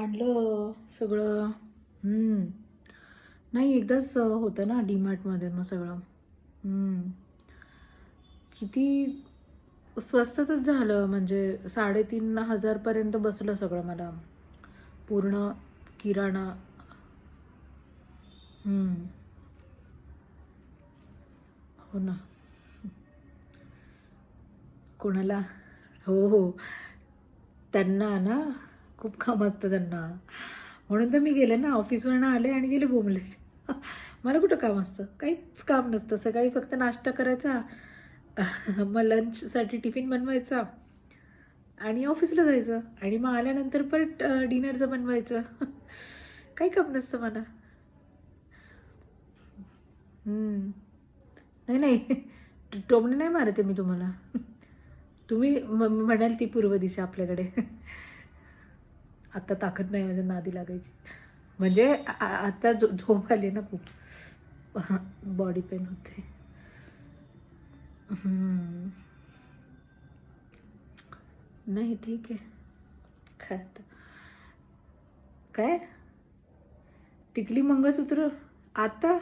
आणलं सगळं. नाही एकदाच होतं ना डीमार्टमध्ये मग सगळं. किती स्वस्तातच झालं, म्हणजे 3,500 पर्यंत बसलं सगळं मला पूर्ण किराणा. हो ना. कोणाला? हो हो, त्यांना ना खूप काम असतं त्यांना, म्हणून तर मी गेले ना, ऑफिसवरनं आले आणि गेले बोंबले. मला कुठं काम असतं? काहीच काम नसतं. सकाळी फक्त नाश्ता करायचा, मग लंचसाठी टिफिन बनवायचा आणि ऑफिसला जायचं आणि मग आल्यानंतर परत डिनरचं बनवायचं. काही काम नसतं मला. नाही नाही, टोमणे नाही मारते मी तुम्हाला. तुम्ही म्हणाल ती पूर्व दिशा आपल्याकडे. आता ताकद नाही माझ्या नादी लागायची, म्हणजे आता झोप आली ना खूप, बॉडी पेन होते. नाही ठीक आहे. काय आता काय टिकली मंगळसूत्र आता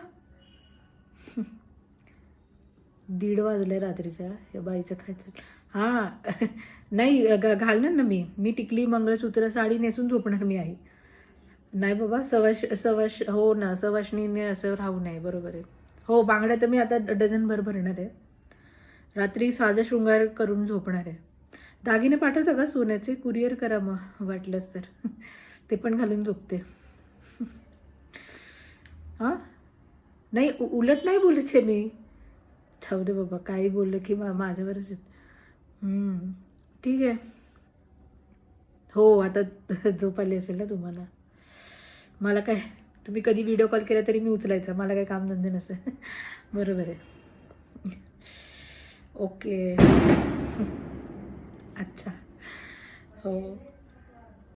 1:30 वाजले रात्रीच्या, या बाईचं खायचं. हां, नाही घालणार ना मी टिकली मंगळसूत्र साडी नेसून झोपणार मी आहे. नाही बाबा, सवाश हो ना, सवाशणीने असं राहू नये. बरोबर आहे. हो, बांगड्या तर मी आता डझनभर भरणार आहे. रात्री साजा शृंगार करून झोपणार आहे. दागिने पाठवता का सोन्याचे? कुरिअर करा मग वाटलंच तर. ते पण घालून झोपते. हां, नाही उलट नाही बोलायचे मी. जाऊ दे बाबा, काही बोललं की माझ्यावरच ठीक आहे. हो, आता झोप आली असेल ना तुम्हाला. मला काय, तुम्ही कधी व्हिडिओ कॉल केला तरी मी उचलायचा, मला काही कामधंदे नसते. बरोबर आहे. ओके. अच्छा. हो.